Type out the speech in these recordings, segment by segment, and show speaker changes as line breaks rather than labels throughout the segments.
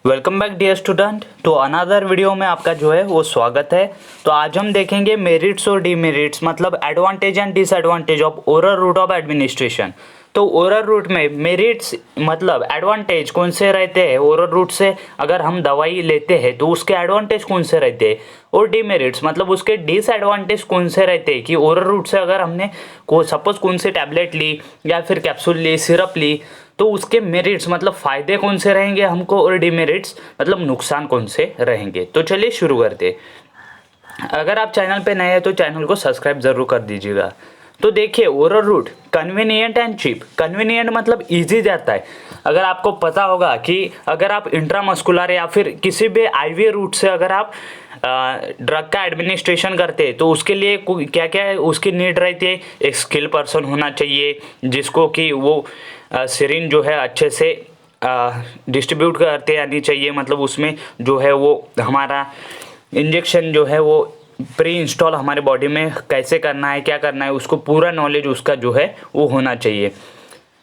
Welcome back dear student. तो another video में आपका जो है वो स्वागत है। तो आज हम देखेंगे मेरिट्स और डिमेरिट्स मतलब advantage and disadvantage of oral route of administration. तो ओरल रूट में मेरिट्स मतलब एडवांटेज कौन से रहते हैं, ओरल रूट से अगर हम दवाई लेते हैं तो उसके एडवांटेज कौन से रहते हैं, और डिमेरिट्स मतलब उसके डिसएडवांटेज कौन से रहते हैं कि ओरल रूट से अगर हमने सपोज कौन सी टैबलेट ली या फिर कैप्सूल ली, सिरप ली, तो उसके मेरिट्स मतलब फ़ायदे कौन से रहेंगे हमको, और डिमेरिट्स मतलब नुकसान कौन से रहेंगे। तो चलिए शुरू करते हैं। अगर आप चैनल पे नए हैं तो चैनल को सब्सक्राइब ज़रूर कर दीजिएगा। तो देखिए, oral route convenient and cheap. Convenient मतलब इजी जाता है। अगर आपको पता होगा कि अगर आप इंट्रामस्कुलर या फिर किसी भी आईवी रूट से अगर आप ड्रग का एडमिनिस्ट्रेशन करते हैं तो उसके लिए क्या क्या है उसकी नीड रहती है। एक स्किल पर्सन होना चाहिए जिसको कि वो सिरिंज जो है अच्छे से डिस्ट्रीब्यूट करते आनी चाहिए, मतलब उसमें जो है वो हमारा इंजेक्शन जो है वो प्री इंस्टॉल हमारे बॉडी में कैसे करना है, क्या करना है, उसको पूरा नॉलेज उसका जो है वो होना चाहिए।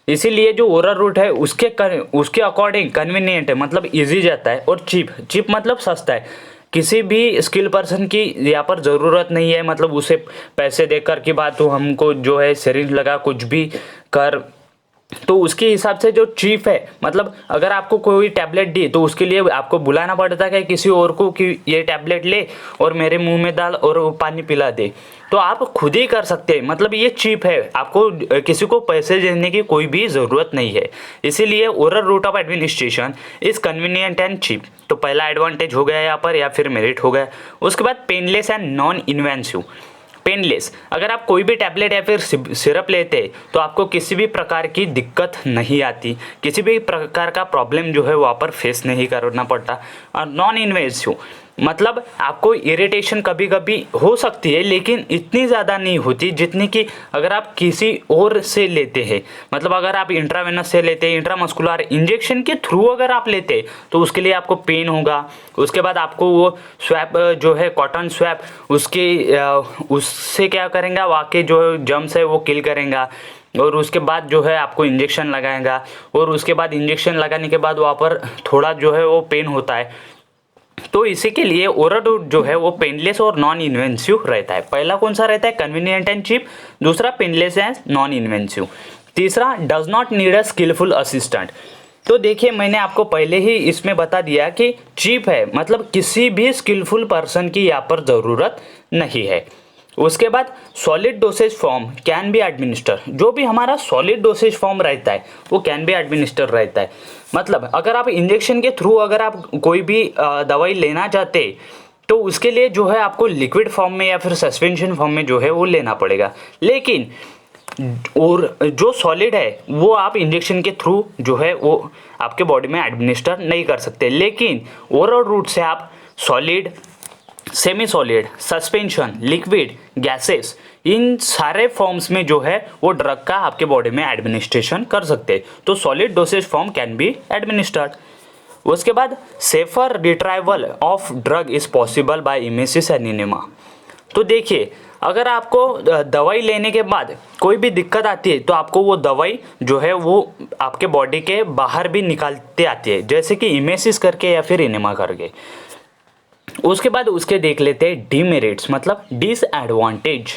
इसीलिए जो ओरल रूट है उसके अकॉर्डिंग कन्वीनियंट है, मतलब इजी जाता है, और चीप मतलब सस्ता है। किसी भी स्किल पर्सन की यहाँ पर ज़रूरत नहीं है, मतलब उसे पैसे देकर की बात, तो हमको जो है सिरिंज लगा कुछ भी कर, तो उसके हिसाब से जो चीप है, मतलब अगर आपको कोई टैबलेट दी तो उसके लिए आपको बुलाना पड़ता है किसी और को कि ये टैबलेट ले और मेरे मुंह में डाल और वो पानी पिला दे, तो आप खुद ही कर सकते हैं। मतलब ये चीप है, आपको किसी को पैसे देने की कोई भी ज़रूरत नहीं है। इसीलिए oral route of administration is convenient and cheap. तो पहला एडवांटेज हो गया यहाँ पर, या फिर मेरिट हो गया। उसके बाद painless and non invasive. Painless, अगर आप कोई भी टैबलेट या फिर सिरप लेते हैं तो आपको किसी भी प्रकार की दिक्कत नहीं आती, किसी भी प्रकार का प्रॉब्लम जो है वहाँ पर फेस नहीं करना पड़ता। और नॉन इन्वेसिव मतलब आपको इरिटेशन कभी कभी हो सकती है लेकिन इतनी ज़्यादा नहीं होती जितनी कि अगर आप किसी और से लेते हैं। मतलब अगर आप इंट्रावेनस से लेते हैं, इंट्रामस्कुलर इंजेक्शन के थ्रू अगर आप लेते हैं तो उसके लिए आपको पेन होगा। उसके बाद आपको वो स्वैप जो है कॉटन स्वैप, उससे क्या करेंगे, वाकई जो जर्म्स है वो किल करेंगे, और उसके बाद जो है आपको इंजेक्शन लगाएगा, और उसके बाद इंजेक्शन लगाने के बाद वहाँ पर थोड़ा जो है वो पेन होता है। तो इसी के लिए ओरल रूट जो है वो पेनलेस और नॉन इन्वेंसिव रहता है। पहला कौन सा रहता है, कन्वीनियंट एंड चीप। दूसरा पेनलेस एंड नॉन इन्वेंसिव। तीसरा does not need a skilful assistant. तो देखिए, मैंने आपको पहले ही इसमें बता दिया कि चीप है, मतलब किसी भी स्किलफुल पर्सन की यहाँ पर ज़रूरत नहीं है। उसके बाद solid dosage form can be administer. जो भी हमारा सॉलिड डोसेज फॉर्म रहता है वो कैन बी एडमिनिस्टर रहता है। मतलब अगर आप इंजेक्शन के थ्रू अगर आप कोई भी दवाई लेना चाहते तो उसके लिए जो है आपको लिक्विड फॉर्म में या फिर सस्पेंशन फॉर्म में जो है वो लेना पड़ेगा। लेकिन और जो सॉलिड है वो आप इंजेक्शन के थ्रू जो है वो आपके बॉडी में एडमिनिस्टर नहीं कर सकते। लेकिन ओरल रूट से आप solid, semi solid, suspension, liquid, gases, इन सारे फॉर्म्स में जो है वो ड्रग का आपके बॉडी में एडमिनिस्ट्रेशन कर सकते हैं। तो solid dosage form can be administered. उसके बाद safer retrieval of drug is possible by emesis and enema. तो देखिए, अगर आपको दवाई लेने के बाद कोई भी दिक्कत आती है तो आपको वो दवाई जो है वो आपके बॉडी के बाहर भी निकालते आती है, जैसे कि इमेसिस करके या फिर इनेमा करके। उसके बाद उसके देख लेते हैं डीमेरिट्स मतलब डिसएडवांटेज।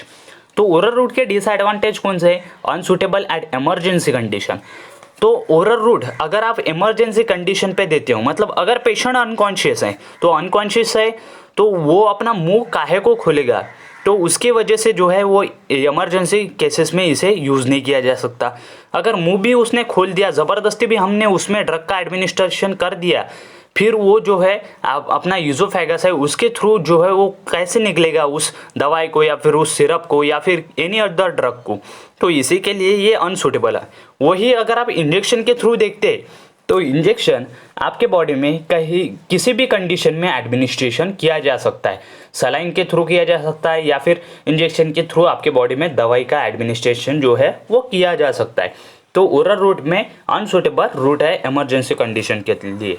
तो ओरल रूट के डिसएडवांटेज कौन से हैं, अनसुटेबल एट इमरजेंसी कंडीशन। तो ओरल रूट अगर आप इमरजेंसी कंडीशन पे देते हो, मतलब अगर पेशेंट अनकॉन्शियस है तो अनकॉन्शियस है तो वो अपना मुंह काहे को खोलेगा, तो उसकी वजह से जो है वो इमरजेंसी केसेस में इसे यूज़ नहीं किया जा सकता। अगर मुंह भी उसने खोल दिया, ज़बरदस्ती भी हमने उसमें ड्रग का एडमिनिस्ट्रेशन कर दिया, फिर वो जो है अपना यूज़ोफेगस है उसके थ्रू जो है वो कैसे निकलेगा उस दवाई को या फिर उस सिरप को या फिर एनी अदर ड्रग को। तो इसी के लिए ये अनसुटेबल है। वही अगर आप इंजेक्शन के थ्रू देखते तो इंजेक्शन आपके बॉडी में कहीं किसी भी कंडीशन में एडमिनिस्ट्रेशन किया जा सकता है। सलाइन के थ्रू किया जा सकता है या फिर इंजेक्शन के थ्रू आपके बॉडी में दवाई का एडमिनिस्ट्रेशन जो है वो किया जा सकता है। तो ओरल रूट में अनसुटेबल रूट है इमरजेंसी कंडीशन के लिए।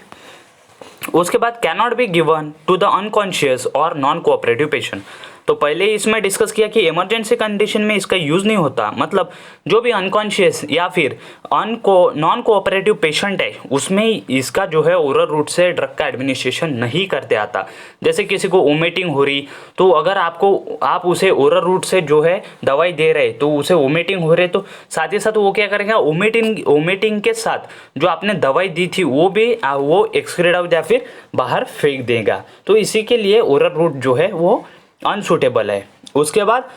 उसके बाद cannot be given to the unconscious और नॉन कोऑपरेटिव पेशेंट। तो पहले ही इसमें डिस्कस किया कि इमरजेंसी कंडीशन में इसका यूज़ नहीं होता, मतलब जो भी अनकॉन्शियस या फिर नॉन कोऑपरेटिव पेशेंट है उसमें इसका जो है ओरल रूट से ड्रग का एडमिनिस्ट्रेशन नहीं करते आता। जैसे किसी को वोमिटिंग हो रही, तो अगर आप उसे ओरल रूट से जो है दवाई दे रहे तो उसे वोमिटिंग हो रहे, तो साथ ही साथ वो क्या करेगा, वोमिटिंग के साथ जो आपने दवाई दी थी वो एक्सक्रीट आउट या फिर बाहर फेंक देगा। तो इसी के लिए ओरल रूट जो है वो अनसूटेबल है। उसके बाद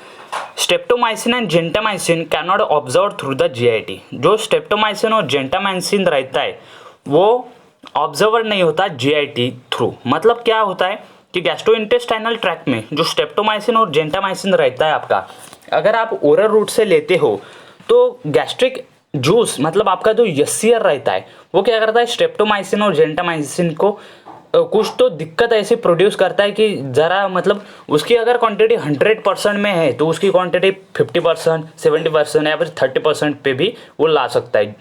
streptomycin and gentamicin can not observe through the GIT. जो स्ट्रेप्टोमाइसिन और जेंटामाइसिन रहता है वो ऑब्जर्वर नहीं होता जीआईटी थ्रू। मतलब क्या होता है कि गैस्ट्रोइंटेस्टाइनल ट्रैक्ट में जो स्ट्रेप्टोमाइसिन और जेंटामाइसिन रहता है आपका, अगर आप ओरल रूट से लेते हो तो गैस्ट्रिक जूस मतलब आपका जो यसियर रहता है वो क्या करता है, स्ट्रेप्टोमाइसिन और जेंटामाइसिन को कुछ तो दिक्कत ऐसी प्रोड्यूस करता है कि ज़रा मतलब उसकी अगर क्वांटिटी 100% में है तो उसकी क्वांटिटी 50%, 70% या फिर 30% पे भी वो ला सकता है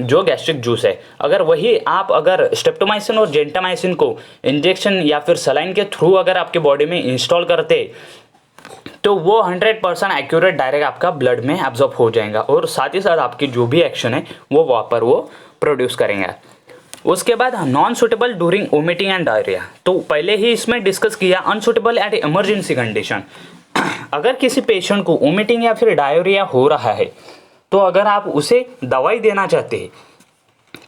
जो गैस्ट्रिक जूस है। अगर वही आप अगर स्ट्रेप्टोमाइसिन और जेंटामाइसिन को इंजेक्शन या फिर सलाइन के थ्रू अगर आपके बॉडी में इंस्टॉल करते तो वो 100% एक्यूरेट डायरेक्ट आपका ब्लड में एब्जॉर्ब हो जाएगा और साथ ही साथ आपकी जो भी एक्शन है वो वहाँ पर वो प्रोड्यूस करेंगे। उसके बाद non suitable during vomiting and diarrhoea. तो पहले ही इसमें डिस्कस किया अनसुटेबल एट इमरजेंसी कंडीशन। अगर किसी पेशेंट को वोमिटिंग या फिर डायरिया हो रहा है तो अगर आप उसे दवाई देना चाहते हैं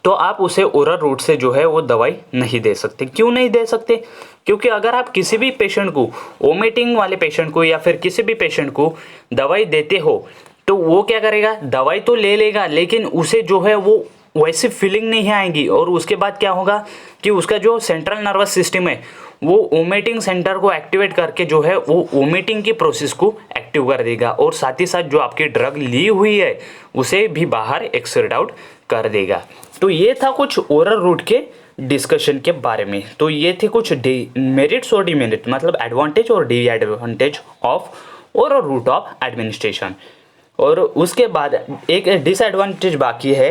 तो आप उसे ओरल रूट से जो है वो दवाई नहीं दे सकते। क्यों नहीं दे सकते? क्योंकि अगर आप किसी भी पेशेंट को, वोमिटिंग वाले पेशेंट को या फिर किसी भी पेशेंट को दवाई देते हो तो वो क्या करेगा, दवाई तो ले लेगा लेकिन उसे जो है वो वैसी फीलिंग नहीं आएगी और उसके बाद क्या होगा कि उसका जो सेंट्रल नर्वस सिस्टम है वो वोमिटिंग सेंटर को एक्टिवेट करके जो है वो वोमिटिंग की प्रोसेस को एक्टिव कर देगा और साथ ही साथ जो आपकी ड्रग ली हुई है उसे भी बाहर एक्सक्रीट आउट कर देगा। तो ये था कुछ ओरल रूट के डिस्कशन के बारे में। तो ये थे कुछ मेरिट्स और डिमेरिट मतलब एडवांटेज और disadvantage of oral route of administration. और उसके बाद एक डिसएडवांटेज बाकी है,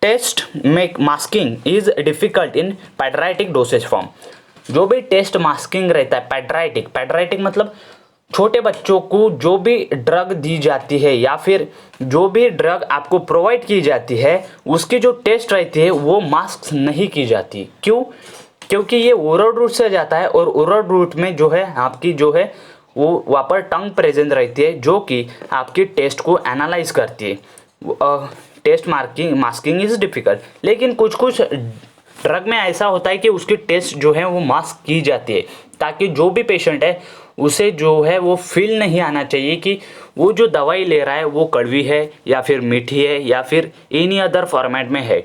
taste make masking is difficult in paediatric dosage form. जो भी टेस्ट मास्किंग रहता है, पेड्राइटिक मतलब छोटे बच्चों को जो भी ड्रग दी जाती है या फिर जो भी ड्रग आपको प्रोवाइड की जाती है उसकी जो टेस्ट रहती है वो मास्क नहीं की जाती। क्यों? क्योंकि ये ओरल रूट से जाता है और ओरल रूट में जो है आपकी जो है वो वहाँ पर टंग प्रेजेंट रहती है जो कि आपकी टेस्ट को एनालाइज करती है। टेस्ट मास्किंग इज़ डिफ़िकल्ट, लेकिन कुछ ड्रग में ऐसा होता है कि उसकी टेस्ट जो है वो मास्क की जाती है ताकि जो भी पेशेंट है उसे जो है वो फील नहीं आना चाहिए कि वो जो दवाई ले रहा है वो कड़वी है या फिर मीठी है या फिर एनी अदर फॉर्मेट में है।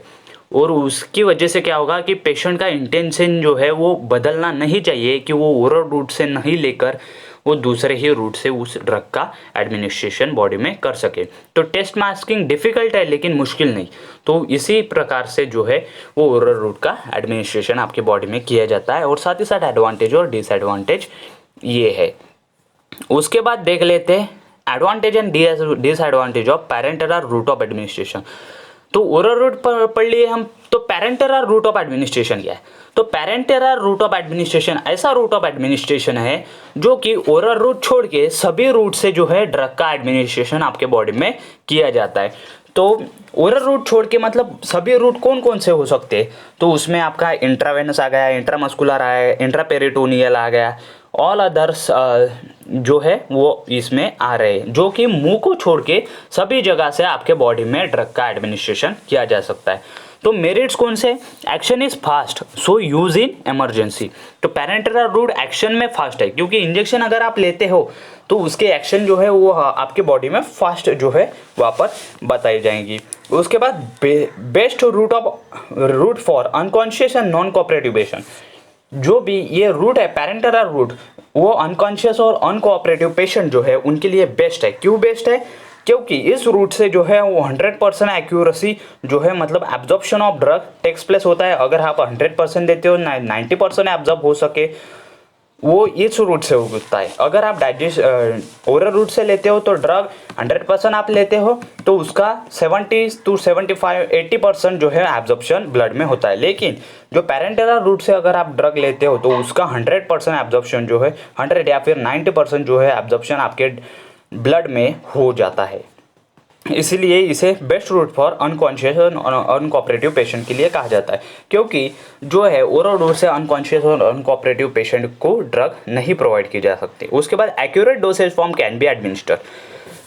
और उसकी वजह से क्या होगा कि पेशेंट का इंटेंशन जो है वो बदलना नहीं चाहिए कि वो ओरल रूट से नहीं लेकर वो दूसरे ही रूट से उस ड्रग का एडमिनिस्ट्रेशन बॉडी में कर सके। तो टेस्ट मास्किंग डिफ़िकल्ट है लेकिन मुश्किल नहीं। तो इसी प्रकार से जो है वो ओरल रूट का एडमिनिस्ट्रेशन आपके बॉडी में किया जाता है और साथ ही साथ एडवांटेज और डिसएडवांटेज ये है। उसके बाद देख लेते हैं advantage and disadvantage of parenteral route of administration. तो ओरल रूट पढ़ लिए हम, तो पैरेंटरल रूट ऑफ एडमिनिस्ट्रेशन क्या है? तो पैरेंटरल रूट ऑफ एडमिनिस्ट्रेशन ऐसा रूट ऑफ एडमिनिस्ट्रेशन है जो कि ओरल रूट छोड़ के सभी रूट से जो है ड्रग का एडमिनिस्ट्रेशन आपके बॉडी में किया जाता है। तो ओरल रूट छोड़ के मतलब सभी रूट कौन कौन से हो सकते हैं? तो उसमें आपका इंट्रावेनस आ गया, इंट्रामस्कुलर आया, इंट्रापेरिटोनियल आ गया, ऑल अदर्स जो है वो इसमें आ रहे हैं जो कि मुंह को छोड़ के सभी जगह से आपके बॉडी में ड्रग का एडमिनिस्ट्रेशन किया जा सकता है। तो मेरिट्स कौन से? Action is fast so use in emergency. तो पैरेंटरल रूट एक्शन में फास्ट है क्योंकि इंजेक्शन अगर आप लेते हो तो उसके एक्शन जो है वो आपके बॉडी में फास्ट जो है वापस बताई जाएंगी। उसके बाद best route for unconscious and non cooperative patient. जो भी ये रूट है पैरेंटरल रूट वो अनकॉन्शियस और अनकोऑपरेटिव पेशेंट जो है उनके लिए बेस्ट है। क्यों बेस्ट है? क्योंकि इस रूट से जो है वो 100% एक्यूरेसी जो है मतलब absorption of drug takes place होता है। अगर आप 100% देते हो 90% एब्जॉर्ब हो सके वो इस रूट से उगता है। अगर आप डाइजेस्ट ओरल रूट से लेते हो तो ड्रग 100% आप लेते हो तो उसका 70 to 75 80% जो है एब्जॉर्प्शन ब्लड में होता है। लेकिन जो पैरेंटरल रूट से अगर आप ड्रग लेते हो तो उसका 100% एब्जॉर्प्शन जो है 100 या फिर 90% जो है एब्जॉर्प्शन आपके ब्लड में हो जाता है। इसीलिए इसे बेस्ट रूट फॉर अनकॉन्शियस और अनकोऑपरेटिव पेशेंट के लिए कहा जाता है, क्योंकि जो है ओरल रूट से अनकॉन्शियस और अनकोऑपरेटिव पेशेंट को ड्रग नहीं प्रोवाइड की जा सकती। उसके बाद accurate dosage form can be administer,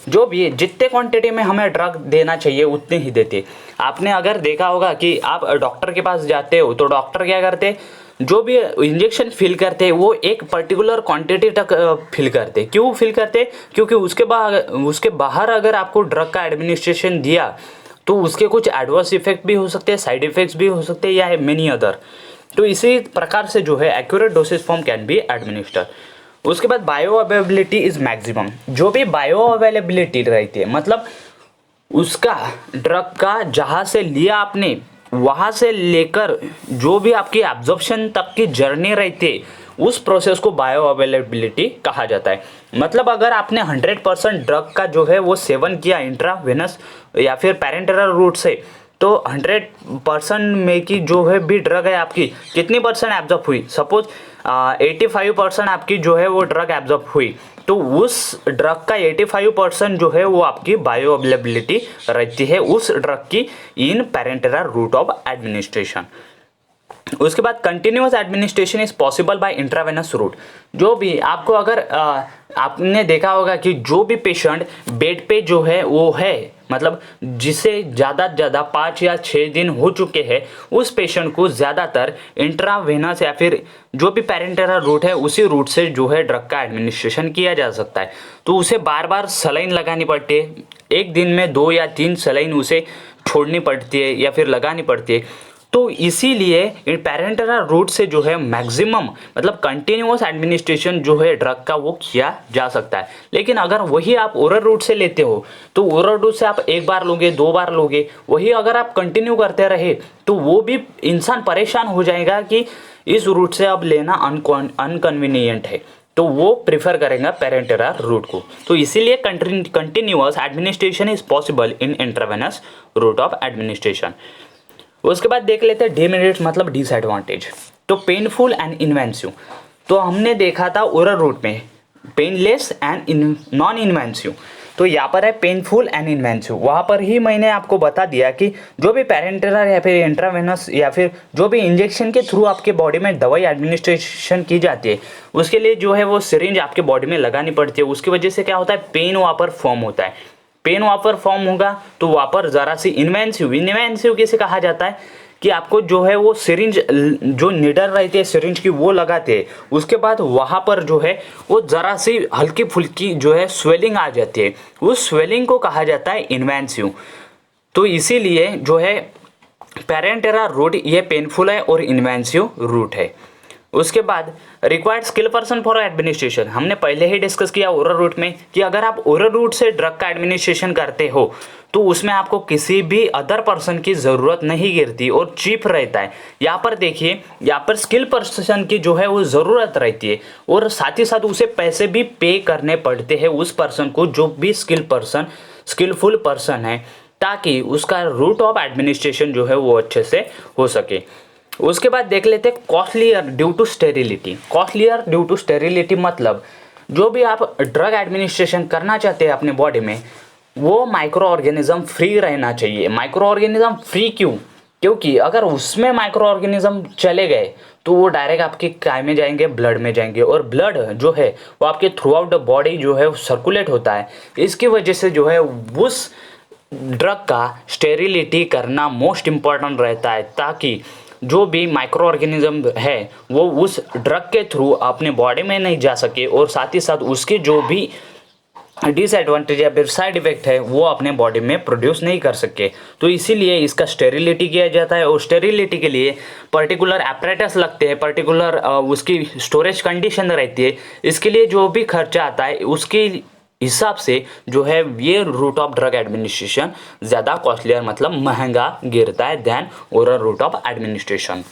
जो भी जितने क्वांटिटी में हमें ड्रग देना चाहिए उतने ही देते। आपने अगर देखा होगा कि आप डॉक्टर के पास जाते हो तो डॉक्टर क्या करते, जो भी इंजेक्शन फिल करते हैं वो एक पर्टिकुलर क्वांटिटी तक फिल करते। क्यों फिल करते, क्योंकि उसके बाहर अगर आपको ड्रग का एडमिनिस्ट्रेशन दिया तो उसके कुछ एडवर्स इफेक्ट भी हो सकते हैं, साइड इफेक्ट्स भी हो सकते हैं या मेनी अदर। तो इसी प्रकार से जो है accurate dosage form can be administer. उसके बाद बायो अवेलेबिलिटी इज मैक्सिमम, जो भी बायो अवेलेबिलिटी रहती है मतलब उसका ड्रग का जहाँ से लिया आपने वहाँ से लेकर जो भी आपकी एब्जॉर्प्शन तक की जर्नी रहती है उस प्रोसेस को बायो अवेलेबिलिटी कहा जाता है। मतलब अगर आपने 100% ड्रग का जो है वो सेवन किया इंट्रावेनस या फिर पैरेंटरल रूट से, तो 100% में की जो है भी ड्रग है आपकी कितनी परसेंट एब्जॉर्ब हुई, सपोज 85% आपकी जो है वो ड्रग एब्जॉर्ब हुई, तो उस ड्रग का 85% जो है वो आपकी बायो अवेलेबिलिटी रहती है उस ड्रग की इन पैरेंटरल रूट ऑफ एडमिनिस्ट्रेशन। उसके बाद continuous administration is possible bye intravenous route. जो भी आपको अगर आपने देखा होगा कि जो भी पेशेंट बेड पे जो है वो है मतलब जिसे ज़्यादा से ज़्यादा 5 या 6 दिन हो चुके हैं उस पेशेंट को ज़्यादातर इंट्रावेनस या फिर जो भी पैरेंटरल रूट है उसी रूट से जो है ड्रग का एडमिनिस्ट्रेशन किया जा सकता है। तो उसे बार बार सलाइन लगानी पड़ती है, एक दिन में 2 या 3 सलाइन उसे छोड़नी पड़ती है या फिर लगानी पड़ती है। तो इसीलिए इन पैरेंटरल रूट से जो है मैक्सिमम मतलब कंटिन्यूअस एडमिनिस्ट्रेशन जो है ड्रग का वो किया जा सकता है। लेकिन अगर वही आप ओरल रूट से लेते हो तो ओरल रूट से आप एक बार लोगे 2 बार लोगे, वही अगर आप कंटिन्यू करते रहे तो वो भी इंसान परेशान हो जाएगा कि इस रूट से अब लेना अनकन्वीनियंट है, तो वो प्रिफर करेंगे पैरेंटरल रूट को। तो इसीलिए continuous administration is possible in intravenous route of administration. उसके बाद देख लेते हैं डिमेरिट्स मतलब डिसएडवांटेज। तो पेनफुल एंड इन्वेंसिव, तो हमने देखा था ओरल रूट में पेनलेस एंड नॉन इन्वेंसिव, तो यहाँ पर है पेनफुल एंड इन्वेंसिव। वहाँ पर ही मैंने आपको बता दिया कि जो भी पैरेंटरल या फिर इंट्रावेनस या फिर जो भी इंजेक्शन के थ्रू आपके बॉडी में दवाई एडमिनिस्ट्रेशन की जाती है उसके लिए जो है वो सिरिंज आपके बॉडी में लगानी पड़ती है। उसकी वजह से क्या होता है, पेन वहाँ पर फॉर्म होता है। पेन वहाँ पर फॉर्म होगा तो वहाँ पर ज़रा सी इन्वेंसिव किसे कहा जाता है कि आपको जो है वो सिरिंज जो निडल रहती है सिरिंज की वो लगाते हैं, उसके बाद वहाँ पर जो है वो ज़रा सी हल्की फुल्की जो है स्वेलिंग आ जाती है, उस स्वेलिंग को कहा जाता है इन्वेंसिव। तो इसीलिए जो है पैरेंटरल रूट ये पेनफुल है और इन्वेंसिव रूट है। उसके बाद required skill person for administration, हमने पहले ही डिस्कस किया ओरल रूट में कि अगर आप ओरल रूट से ड्रग का एडमिनिस्ट्रेशन करते हो तो उसमें आपको किसी भी अदर पर्सन की ज़रूरत नहीं गिरती और चीप रहता है। यहाँ पर देखिए, यहाँ पर स्किल पर्सन की जो है वो ज़रूरत रहती है और साथ ही साथ उसे पैसे भी पे करने पड़ते हैं उस पर्सन को जो भी स्किलफुल पर्सन है, ताकि उसका रूट ऑफ एडमिनिस्ट्रेशन जो है वो अच्छे से हो सके। उसके बाद देख लेते हैं costlier due to sterility. Costlier due to sterility मतलब जो भी आप ड्रग एडमिनिस्ट्रेशन करना चाहते हैं अपने बॉडी में वो माइक्रो ऑर्गेनिज्म फ्री रहना चाहिए। माइक्रो ऑर्गेनिज्म फ्री क्यों, क्योंकि अगर उसमें माइक्रो ऑर्गेनिज्म चले गए तो वो डायरेक्ट आपके काय में जाएंगे, ब्लड में जाएंगे, और ब्लड जो है वो आपके थ्रू आउट द बॉडी जो है सर्कुलेट होता है। इसकी वजह से जो है उस ड्रग का स्टेरिलिटी करना मोस्ट इम्पॉर्टेंट रहता है, ताकि जो भी माइक्रो ऑर्गेनिज्म है वो उस ड्रग के थ्रू अपने बॉडी में नहीं जा सके और साथ ही साथ उसके जो भी डिसएडवांटेज या फिर साइड इफेक्ट है वो अपने बॉडी में प्रोड्यूस नहीं कर सके। तो इसीलिए इसका स्टेरिलिटी किया जाता है और स्टेरिलिटी के लिए पर्टिकुलर एपरेटस लगते हैं, पर्टिकुलर उसकी स्टोरेज कंडीशन रहती है। इसके लिए जो भी खर्चा आता है उसके हिसाब से जो है ये रूट ऑफ ड्रग एडमिनिस्ट्रेशन ज़्यादा कॉस्टलियर मतलब महंगा गिरता है than oral route of administration.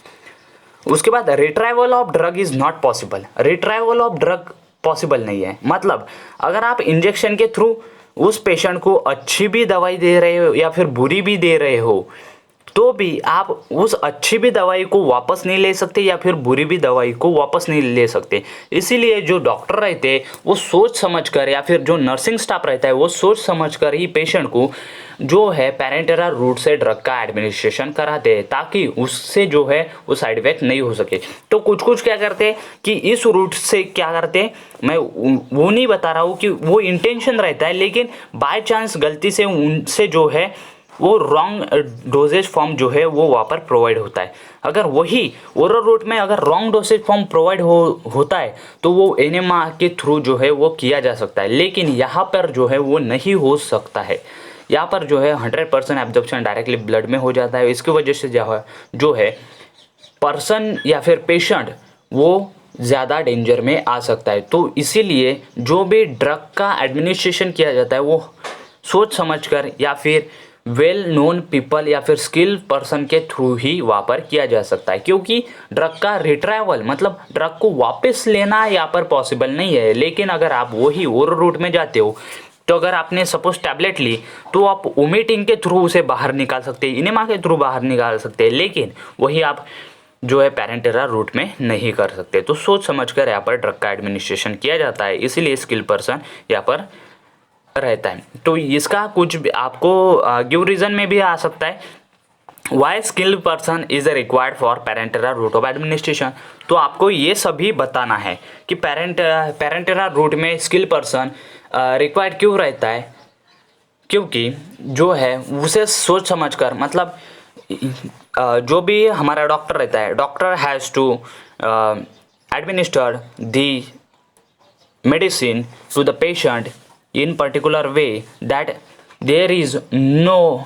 उसके बाद retrieval of drug is not possible. Retrieval of drug possible नहीं है, मतलब अगर आप इंजेक्शन के थ्रू उस पेशेंट को अच्छी भी दवाई दे रहे हो या फिर बुरी भी दे रहे हो, तो भी आप उस अच्छी भी दवाई को वापस नहीं ले सकते या फिर बुरी भी दवाई को वापस नहीं ले सकते। इसीलिए जो डॉक्टर रहते हैं वो सोच समझ कर, या फिर जो नर्सिंग स्टाफ रहता है वो सोच समझ कर ही पेशेंट को जो है पैरेंटेरल रूट से ड्रग का एडमिनिस्ट्रेशन कराते हैं, ताकि उससे जो है वो साइड इफेक्ट नहीं हो सके। तो कुछ कुछ क्या करते हैं कि इस रूट से क्या करते हैं, मैं वो नहीं बता रहा हूँ कि वो इंटेंशन रहता है, लेकिन बाय चांस गलती से उनसे जो है वो रॉन्ग डोजेज फॉर्म जो है वो वहाँ पर प्रोवाइड होता है। अगर वही ओरल रूट में अगर रॉन्ग डोजेज फॉर्म प्रोवाइड होता है तो वो एनेमा के थ्रू जो है वो किया जा सकता है, लेकिन यहाँ पर जो है वो नहीं हो सकता है। यहाँ पर जो है 100% एब्जॉर्प्शन डायरेक्टली ब्लड में हो जाता है। इसकी वजह से जो है पर्सन या फिर पेशेंट वो ज़्यादा डेंजर में आ सकता है। तो इसीलिए जो भी ड्रग का एडमिनिस्ट्रेशन किया जाता है वो सोच समझकर या फिर वेल नोन पीपल या फिर स्किल पर्सन के थ्रू ही वहाँ पर किया जा सकता है, क्योंकि ड्रग का रिट्राइवल मतलब ड्रग को वापस लेना यहाँ पर पॉसिबल नहीं है। लेकिन अगर आप वही ओरल रूट में जाते हो तो अगर आपने सपोज टैबलेट ली तो आप वोमिटिंग के थ्रू उसे बाहर निकाल सकते हैं, इनेमा के थ्रू बाहर निकाल सकते हैं, लेकिन वही आप जो है पैरेंटेरल रूट में नहीं कर सकते। तो सोच समझकर यहाँ पर ड्रग का एडमिनिस्ट्रेशन किया जाता है, इसीलिए स्किल पर्सन यहाँ पर रहता है। तो इसका कुछ भी आपको गिव रीजन में भी आ सकता है, why skilled person is required for parenteral route of administration. तो आपको ये सभी बताना है कि पैरेंटेरल रूट में स्किल पर्सन रिक्वायर्ड क्यों रहता है, क्योंकि जो है उसे सोच समझ कर, मतलब जो भी हमारा डॉक्टर रहता है, doctor has to administer the medicine to the patient in particular way that there is no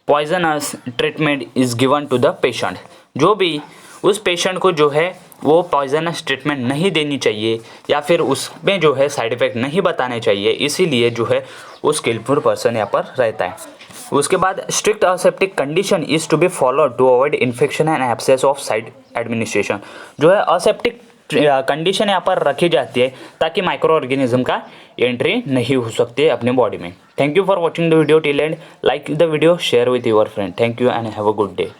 poisonous treatment is given to the patient। जो भी उस पेशेंट को जो है वो पॉइजनस ट्रीटमेंट नहीं देनी चाहिए या फिर उसमें जो है साइड इफ़ेक्ट नहीं बताने चाहिए, इसीलिए जो है वो स्किलफुल पर्सन यहाँ पर रहता है। उसके बाद strict aseptic condition is to be followed to avoid infection and abscess of side administration. जो है असेप्टिक कंडीशन यहाँ पर रखी जाती है ताकि माइक्रो ऑर्गेनिज्म का एंट्री नहीं हो सकती है अपने बॉडी में। Thank you for watching the video till and. Like the video, share with your friend. Thank you and have a good day.